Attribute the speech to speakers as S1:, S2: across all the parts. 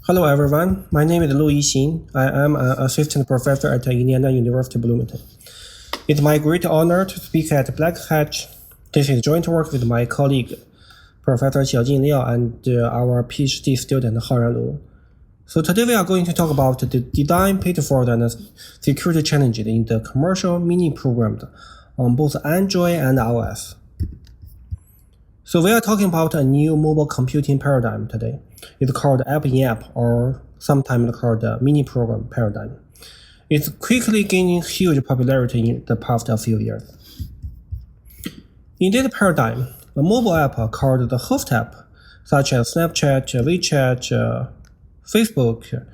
S1: Hello everyone, my name is Luyi Xing. I am an assistant professor at Indiana University Bloomington. It's my great honor to speak at Black Hat. This is joint work with my colleague, Professor Xiaojing Liao, and our PhD student, Haoran. So today we are going to talk about the design pitfalls and security challenges in the commercial mini programs on both Android and iOS. So we are talking about a new mobile computing paradigm today. It's called app-in-app, or sometimes called the mini program paradigm. It's quickly gaining huge popularity in the past few years. In this paradigm, a mobile app called the host app, such as Snapchat, WeChat, Facebook,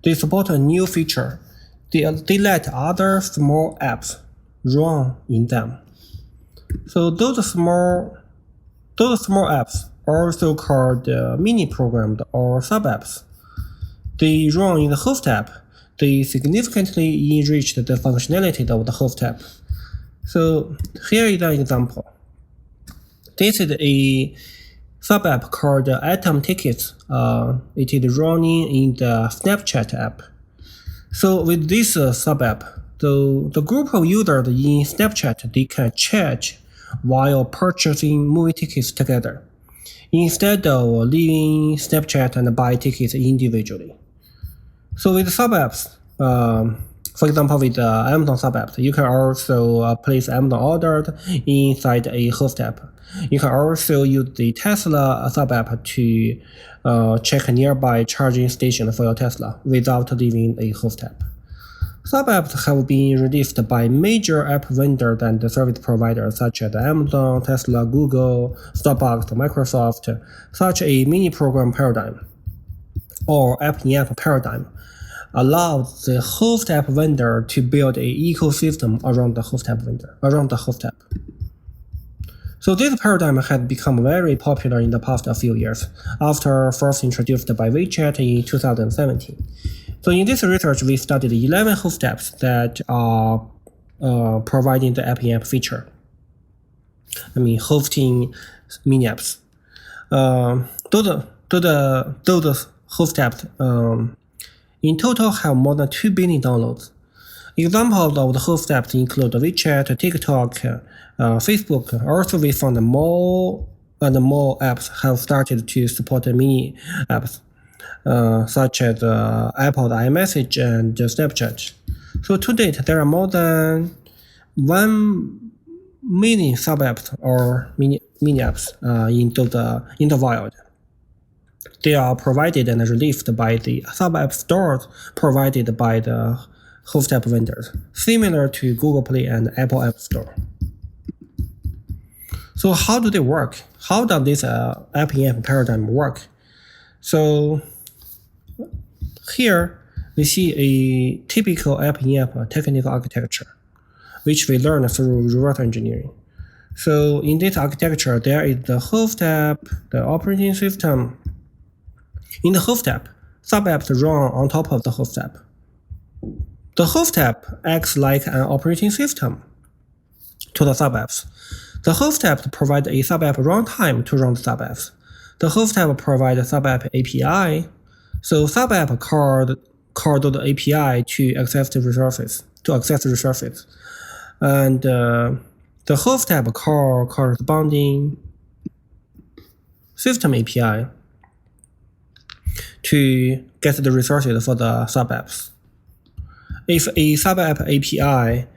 S1: they support a new feature. They let other small apps run in them. So those small apps, also called mini programs or sub-apps, they run in the host app. They significantly enrich the functionality of the host app. So here is an example. This is a sub-app called Atom Tickets. It is running in the Snapchat app. So with this sub-app, the group of users in Snapchat, they can chat while purchasing movie tickets together, instead of leaving Snapchat and buy tickets individually. So with sub-apps, for example, with Amazon sub-apps, you can also place Amazon orders inside a host app. You can also use the Tesla sub-app to check a nearby charging station for your Tesla without leaving a host app. Sub-apps have been released by major app vendors and service providers such as Amazon, Tesla, Google, Starbucks, Microsoft. Such a mini program paradigm, or app-in-app paradigm, allows the host app vendor to build an ecosystem around the host app. So this paradigm has become very popular in the past few years, after first introduced by WeChat in 2017. So in this research, we studied 11 host apps that are providing the app-in-app feature. Hosting mini apps. Those host apps in total have more than 2 billion downloads. Examples of the host apps include WeChat, TikTok, Facebook. Also, we found that more and more apps have started to support mini apps, such as Apple's iMessage and Snapchat. So to date, there are more than 1 million sub-apps or mini apps in the wild. They are provided and released by the sub-app stores provided by the host app vendors, similar to Google Play and Apple App Store. So how do they work? How does this app-in-app paradigm work? So here we see a typical app-in-app technical architecture, which we learned through reverse engineering. So in this architecture, there is the host app, the operating system. In the host app, sub-apps run on top of the host app. The host app acts like an operating system to the sub-apps. The host app provides a sub-app runtime to run the sub-apps. The host app provides a sub-app API. So sub-app called the API to access the resources. And the host app call corresponding system API to get the resources for the sub-apps. If a sub-app API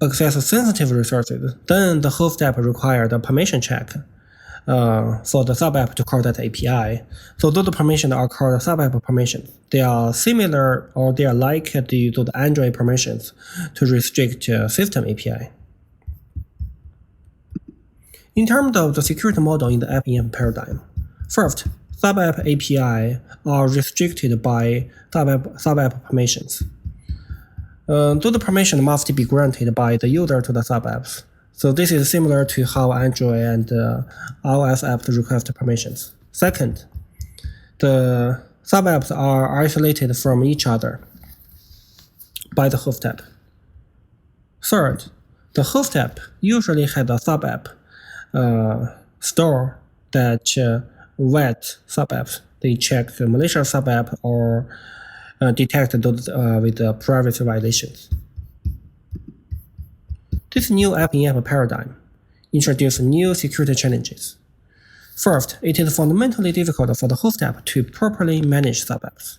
S1: accesses sensitive resources, then the host app requires a permission check for the sub-app to call that API. So those permissions are called sub-app permissions. They are similar, or they are like the Android permissions to restrict system API. In terms of the security model in the app-in-app paradigm, first, sub-app API are restricted by sub-app permissions. Those permissions must be granted by the user to the sub-apps. So this is similar to how Android and iOS apps request permissions. Second, the sub-apps are isolated from each other by the host app. Third, the host app usually has a sub-app store that vet sub-apps. They check the malicious sub-app or detect those with privacy violations. This new app-in-app paradigm introduces new security challenges. First, it is fundamentally difficult for the host app to properly manage sub-apps.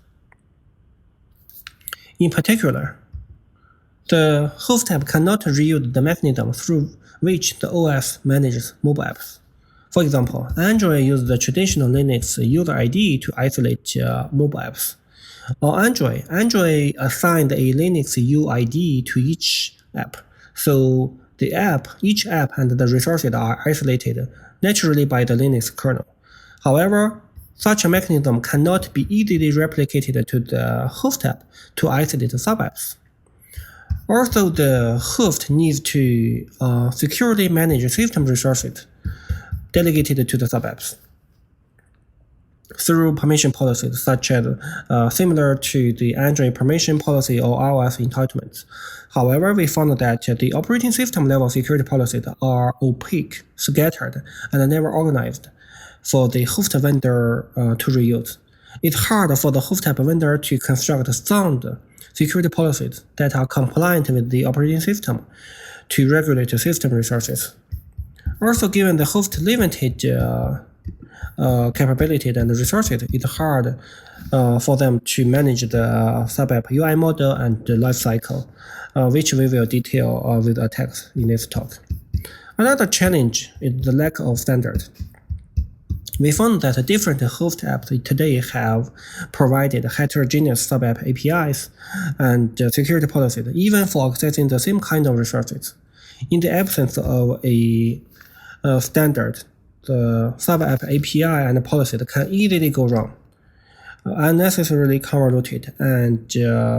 S1: In particular, the host app cannot reuse the mechanism through which the OS manages mobile apps. For example, Android uses the traditional Linux user ID to isolate mobile apps. On Android assigned a Linux UID to each app, so each app and the resources are isolated naturally by the Linux kernel. However, such a mechanism cannot be easily replicated to the host app to isolate the sub-apps. Also, the host needs to securely manage system resources delegated to the sub-apps through permission policies such as similar to the Android permission policy or iOS entitlements. However, we found that the operating system level security policies are opaque, scattered, and never organized for the host vendor to reuse. It's hard for the host app vendor to construct sound security policies that are compliant with the operating system to regulate system resources. Also, given the host limited capability and resources, it's hard for them to manage the sub-app UI model and the lifecycle, which we will detail with attacks in this talk. Another challenge is the lack of standard. We found that different host apps today have provided heterogeneous sub-app APIs and security policies, even for accessing the same kind of resources. In the absence of a standard, the sub-app API and policies can easily go wrong, unnecessarily convoluted, and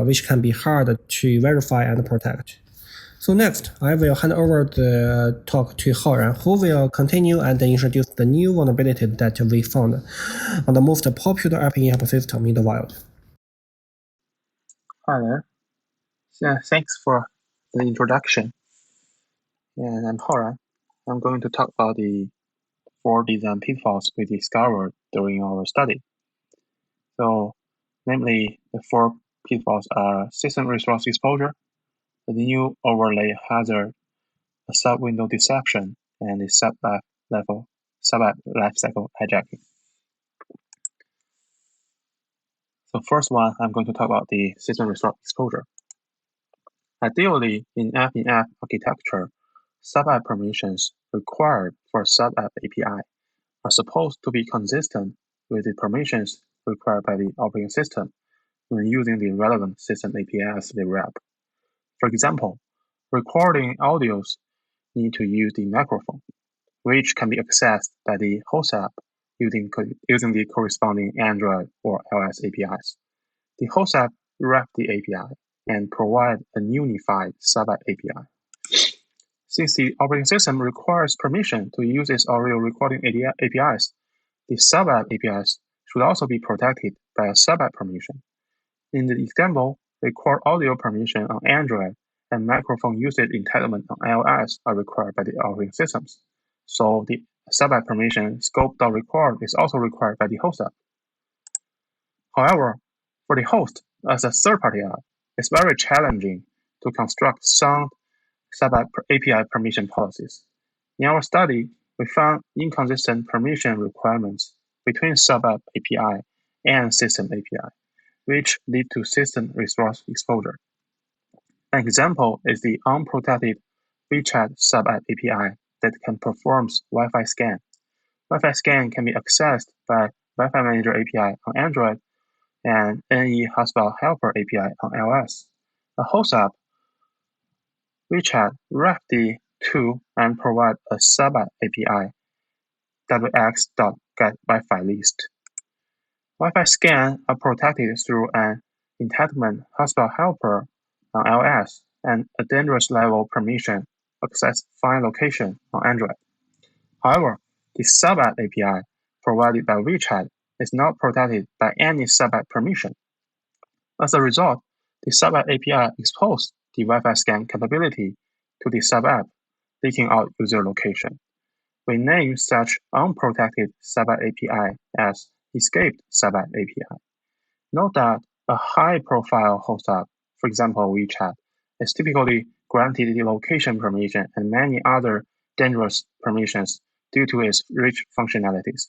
S1: which can be hard to verify and protect. So next, I will hand over the talk to Haoran, who will continue and introduce the new vulnerabilities that we found on the most popular app-in-app system in the wild.
S2: Hi there. Thanks for the introduction. And I'm Haoran. I'm going to talk about the 4 design pitfalls we discovered during our study. So, namely, the 4 pitfalls are system resource exposure, the new overlay hazard, a sub-window deception, and the sub-app lifecycle hijacking. So first one, I'm going to talk about the system resource exposure. Ideally, in app-in-app architecture, sub-app permissions required for sub-app API are supposed to be consistent with the permissions required by the operating system when using the relevant system API as the wrap. For example, recording audios need to use the microphone, which can be accessed by the host app using the corresponding Android or iOS APIs. The host app wrap the API and provide a unified sub-app API. Since the operating system requires permission to use its audio recording APIs, the sub-app APIs should also be protected by a sub-app permission. In the example, record audio permission on Android and microphone usage entitlement on iOS are required by the operating systems. So the sub-app permission scope.record is also required by the host app. However, for the host, as a third-party app, it's very challenging to construct sound sub-app API permission policies. In our study, we found inconsistent permission requirements between sub-app API and system API, which lead to system resource exposure. An example is the unprotected WeChat sub-app API that can perform Wi-Fi scan. Wi-Fi scan can be accessed by Wi-Fi Manager API on Android and NE Hotspot Helper API on iOS. A host app, WeChat, wrap the two and provide a sub-app API, wx.getWiFi-list. Wi-Fi scan are protected through an entitlement Hotspot Helper on iOS and a dangerous level permission access fine location on Android. However, the sub-app API provided by WeChat is not protected by any sub-app permission. As a result, the sub-app API exposed the Wi-Fi scan capability to the sub-app, leaking out user location. We name such unprotected sub-app API as escaped sub-app API. Note that a high-profile host app, for example WeChat, is typically granted the location permission and many other dangerous permissions due to its rich functionalities,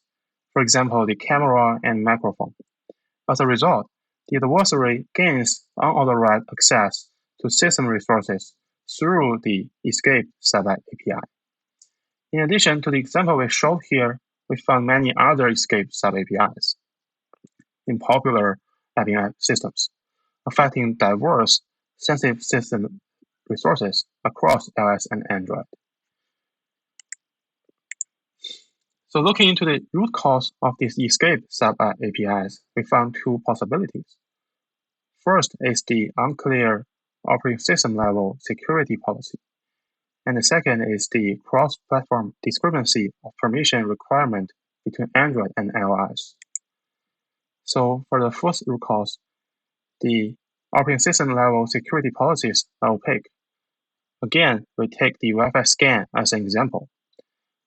S2: for example the camera and microphone. As a result, the adversary gains unauthorized access to system resources through the escaped sub-app API. In addition to the example we showed here, we found many other escaped sub-APIs in popular app systems, affecting diverse sensitive system resources across iOS and Android. So looking into the root cause of these escaped sub-app APIs, we found two possibilities. First is the unclear operating system level security policy. And the second is the cross-platform discrepancy of permission requirement between Android and iOS. So for the first root cause, the operating system level security policies are opaque. Again, we take the Wi-Fi scan as an example.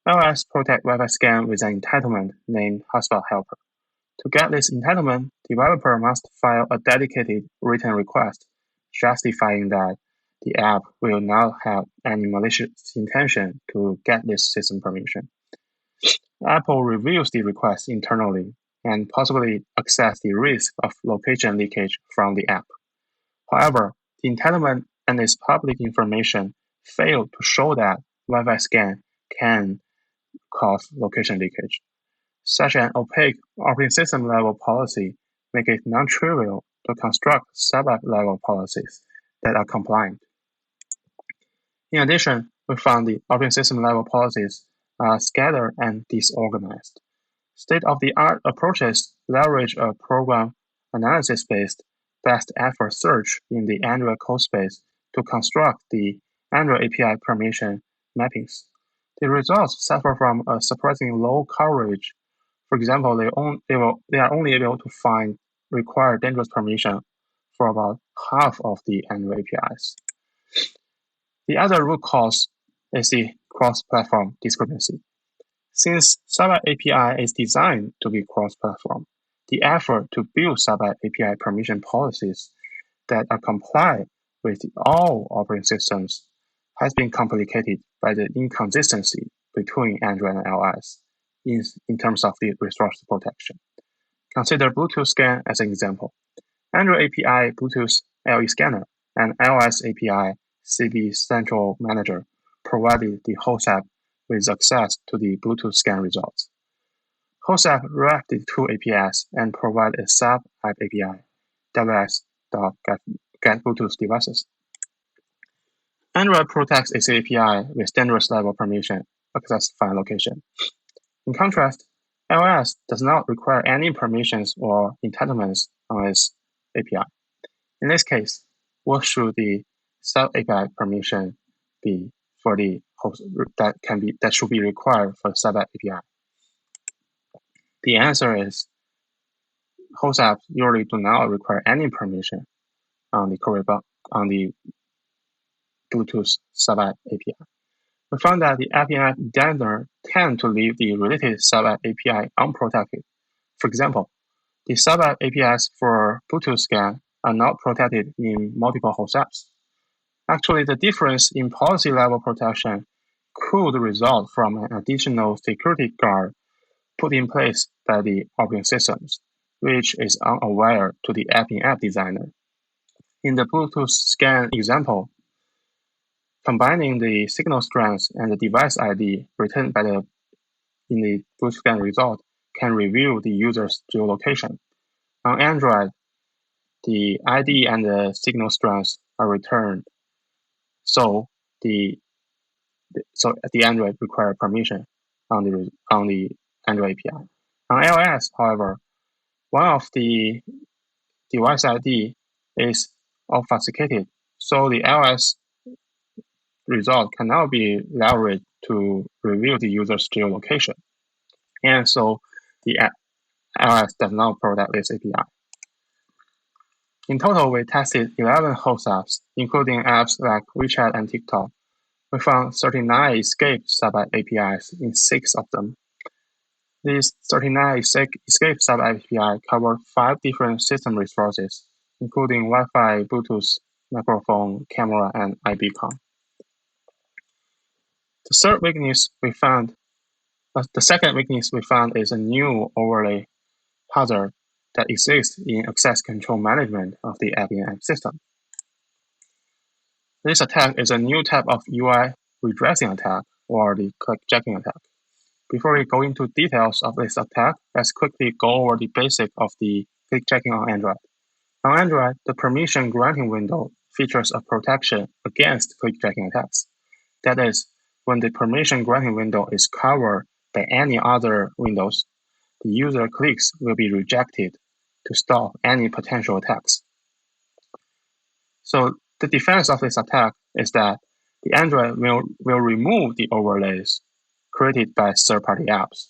S2: iOS protects Wi-Fi scan with an entitlement named hotspot helper. To get this entitlement, developer must file a dedicated written request justifying that the app will not have any malicious intention to get this system permission. Apple reviews the request internally and possibly assess the risk of location leakage from the app. However, the entitlement and its public information fail to show that Wi-Fi scan can cause location leakage. Such an opaque operating system level policy makes it non-trivial to construct sub-app level policies that are compliant. In addition, we found the operating system level policies are scattered and disorganized. State-of-the-art approaches leverage a program analysis-based best effort search in the Android codespace to construct the Android API permission mappings. The results suffer from a surprisingly low coverage. For example, they are only able to find required dangerous permission for about half of the Android APIs. The other root cause is the cross-platform discrepancy. Since sub-app API is designed to be cross-platform, the effort to build sub-app API permission policies that are compliant with all operating systems has been complicated by the inconsistency between Android and iOS in terms of the resource protection. Consider Bluetooth scan as an example. Android API Bluetooth LE scanner and iOS API CB Central Manager provided the host app with access to the Bluetooth scan results. Host app wrap the two APIs and provide a sub-app API, ws.getBluetooth-devices. Android protects its API with dangerous level permission access file location. In contrast, iOS does not require any permissions or entitlements on its API. In this case, what should the sub-API permission be for the host that should be required for the sub-app API? The answer is host apps usually do not require any permission on the Bluetooth sub-app API. We found that the API designer tend to leave the related sub-app API unprotected. For example, the sub-app APIs for Bluetooth scan are not protected in multiple host apps. Actually, the difference in policy level protection could result from an additional security guard put in place by the operating systems, which is unaware to the app-in-app designer. In the Bluetooth scan example, combining the signal strength and the device ID returned in the Bluetooth scan result can reveal the user's geolocation. On Android, the ID and the signal strength are returned, so the Android requires permission on the Android API. On iOS, however, one of the device ID is obfuscated, so the iOS result cannot be leveraged to reveal the user's geolocation, and so the iOS does not protect this API. In total, we tested 11 host apps, including apps like WeChat and TikTok. We found 39 escaped sub-app APIs in 6 of them. These 39 escape sub-API cover 5 different system resources, including Wi-Fi, Bluetooth, microphone, camera, and iBeacon. The second weakness we found is a new overlay hazard that exists in access control management of the app-in-app system. This attack is a new type of UI redressing attack, or the clickjacking attack. Before we go into details of this attack, let's quickly go over the basic of the clickjacking on Android. On Android, the permission granting window features a protection against clickjacking attacks. That is, when the permission granting window is covered by any other windows, the user clicks will be rejected to stop any potential attacks. So the defense of this attack is that the Android will remove the overlays created by third-party apps.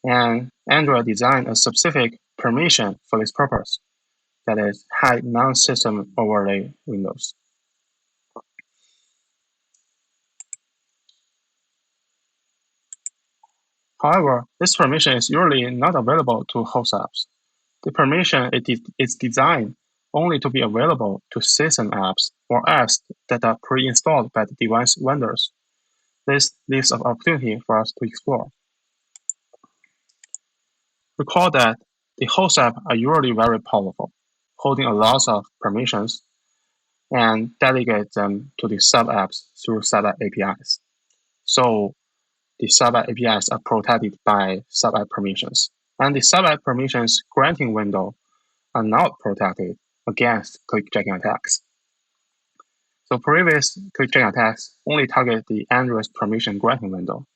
S2: And Android designed a specific permission for this purpose, that is, hide non-system overlay windows. However, this permission is usually not available to host apps. The permission is designed only to be available to system apps or apps that are pre-installed by the device vendors. This leaves an opportunity for us to explore. Recall that the host apps are usually very powerful, holding a lot of permissions, and delegate them to the sub-apps through sub-app APIs. So the sub-app APIs are protected by sub-app permissions, and the sub-app permissions granting window are not protected against clickjacking attacks. So previous clickjacking attacks only target the Android's permission granting window,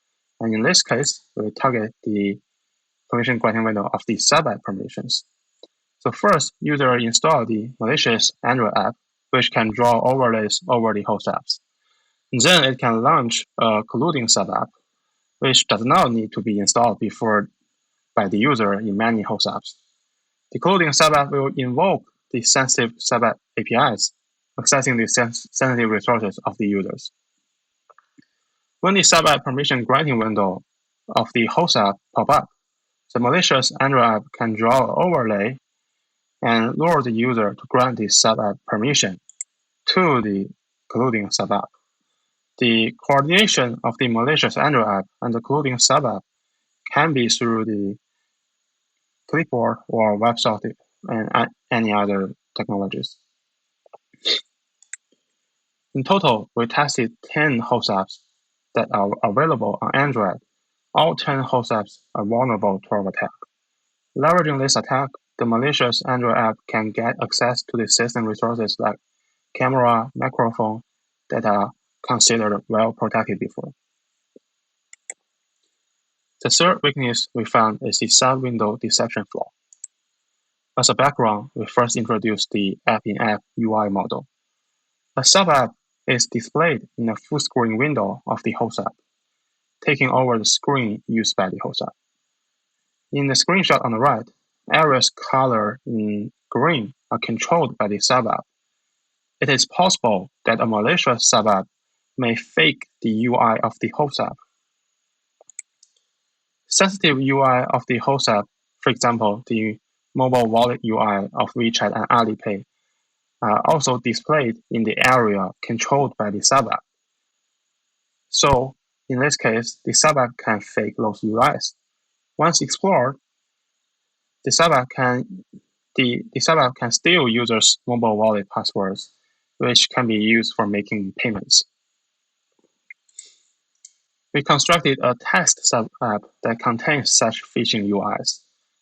S2: and in this case, we target the permission granting window of the sub-app permissions. So first, user install the malicious Android app, which can draw overlays over the host apps. Then it can launch a colluding sub-app, which does not need to be installed by the user in many host apps. The colluding sub-app will invoke the sensitive sub-app APIs, accessing the sensitive resources of the users. When the sub-app permission granting window of the host app pop up, the malicious Android app can draw an overlay and lure the user to grant the sub-app permission to the colluding sub-app. The coordination of the malicious Android app and the colluding sub-app can be through the clipboard or WebSocket and any other technologies. In total, we tested 10 host apps that are available on Android. All 10 host apps are vulnerable to our attack. Leveraging this attack, the malicious Android app can get access to the system resources like camera, microphone that are considered well protected before. The third weakness we found is the sub-window deception flaw. As a background, we first introduced the app-in-app UI model. A sub-app is displayed in a full-screen window of the host app, taking over the screen used by the host app. In the screenshot on the right, areas colored in green are controlled by the sub-app. It is possible that a malicious sub-app may fake the UI of the host app. Sensitive UI of the host app, for example, the mobile wallet UI of WeChat and Alipay, are also displayed in the area controlled by the sub-app. So, in this case, the sub-app can fake those UIs. Once explored, the sub-app can steal users' mobile wallet passwords, which can be used for making payments. We constructed a test sub-app that contains such phishing UIs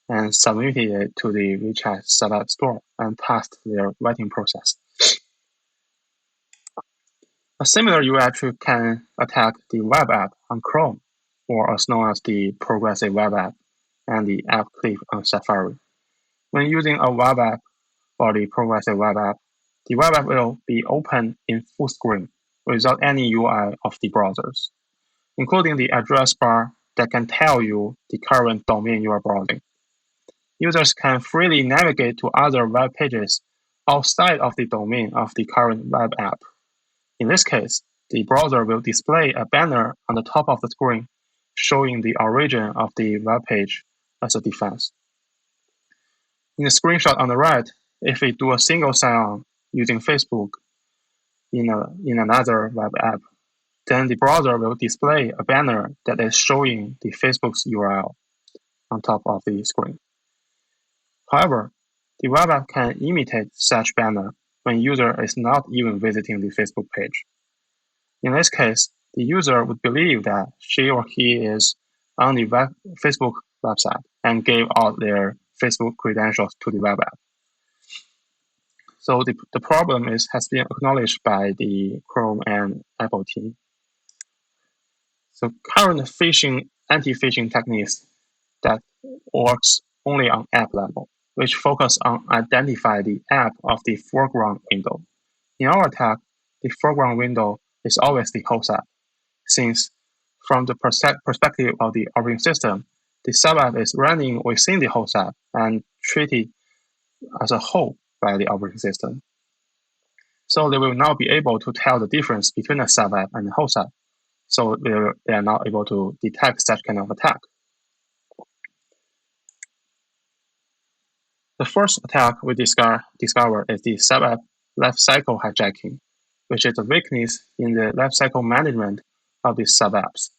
S2: and submitted it to the WeChat sub-app store and passed their vetting process. A similar UI trick can attack the web app on Chrome, or as known as the progressive web app, and the app clip on Safari. When using a web app or the progressive web app, the web app will be open in full screen without any UI of the browsers, including the address bar that can tell you the current domain you are browsing. Users can freely navigate to other web pages outside of the domain of the current web app. In this case, the browser will display a banner on the top of the screen showing the origin of the web page as a defense. In the screenshot on the right, if we do a single sign-on using Facebook in another web app, then the browser will display a banner that is showing the Facebook's URL on top of the screen. However, the web app can imitate such banner when user is not even visiting the Facebook page. In this case, the user would believe that she or he is on the Facebook website and gave out their Facebook credentials to the web app. So the problem has been acknowledged by the Chrome and Apple team. So current anti-phishing techniques that works only on app level, which focus on identify the app of the foreground window. In our attack, the foreground window is always the host app, since from the perspective of the operating system, the sub-app is running within the host app and treated as a whole by the operating system. So they will not be able to tell the difference between a sub-app and a host app. So they are not able to detect such kind of attack. The first attack we discover is the sub-app Lifecycle hijacking, which is a weakness in the lifecycle management of these sub-apps.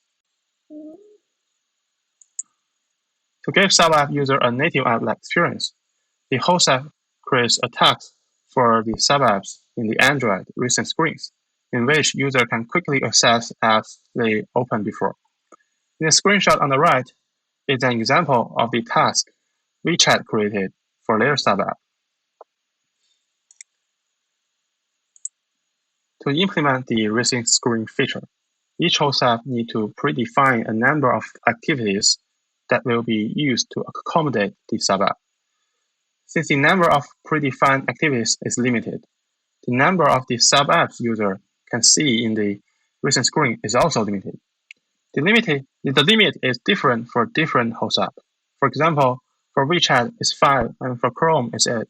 S2: To give sub-app user a native app-like experience, the host app creates a task for the sub-apps in the Android recent screens, in which user can quickly access apps they opened before. In the screenshot on the right is an example of the task WeChat created for their sub-app. To implement the recent screen feature, each host app needs to predefine a number of activities that will be used to accommodate the sub-app. Since the number of predefined activities is limited, the number of the sub-apps user can see in the recent screen is also limited. The limit is different for different host apps. For example, for WeChat is 5 and for Chrome is 8.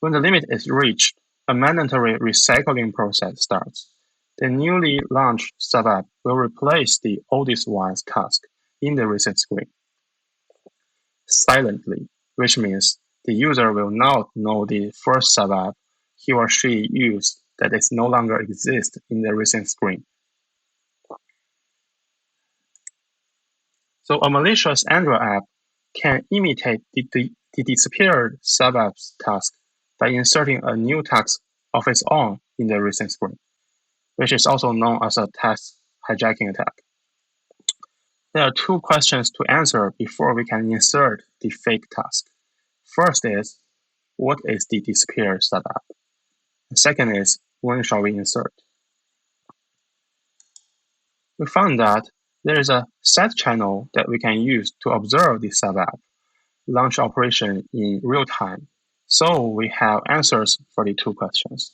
S2: When the limit is reached, a mandatory recycling process starts. The newly launched sub-app will replace the oldest one's task in the recent screen silently, which means the user will not know the first sub-app he or she used that is no longer exists in the recent screen. So a malicious Android app can imitate the disappeared sub-app's task by inserting a new task of its own in the recent screen, which is also known as a task hijacking attack. There are two questions to answer before we can insert the fake task. First is, what is the disappeared sub-app? The second is, when shall we insert? We found that there is a set channel that we can use to observe the sub-app launch operation in real time. So we have answers for the two questions.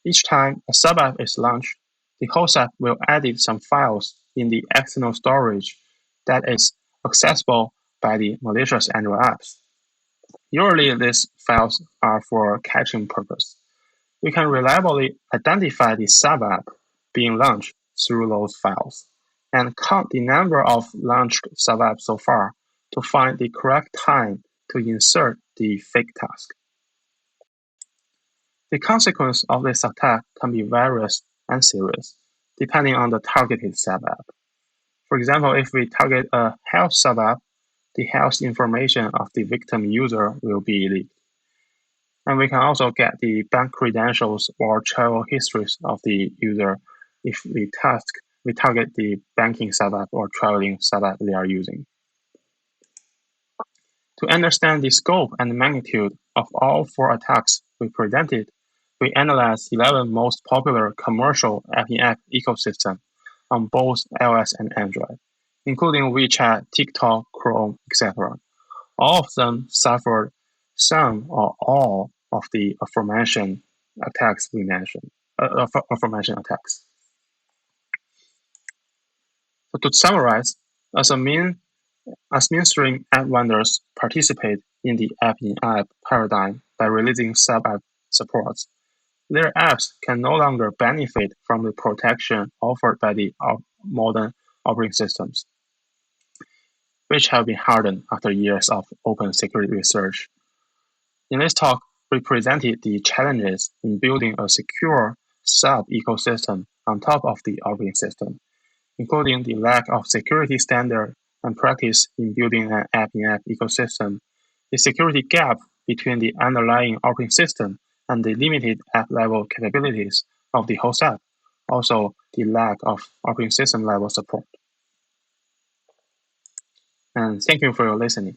S2: Each time a sub-app is launched, the host app will edit some files in the external storage that is accessible by the malicious Android apps. Usually these files are for caching purpose. We can reliably identify the sub-app being launched through those files and count the number of launched sub-apps so far to find the correct time to insert the fake task. The consequence of this attack can be various and serious, depending on the targeted sub-app. For example, if we target a health sub-app, the health information of the victim user will be leaked. And we can also get the bank credentials or travel histories of the user if we target the banking sub-app or traveling sub-app they are using. To understand the scope and magnitude of all four attacks we presented, we analyzed 11 most popular commercial app-in-app ecosystem on both iOS and Android, including WeChat, TikTok, Chrome, etc. All of them suffered some or all of the aforementioned attacks we mentioned. Aforementioned attacks. So to summarize, as mainstream app vendors participate in the app-in-app paradigm by releasing sub-app supports, their apps can no longer benefit from the protection offered by the modern operating systems. which have been hardened after years of open security research. In this talk, we presented the challenges in building a secure sub-ecosystem on top of the operating system, including the lack of security standard and practice in building an app-in-app ecosystem, the security gap between the underlying operating system and the limited app-level capabilities of the host app, also the lack of operating system level support. And thank you for your listening.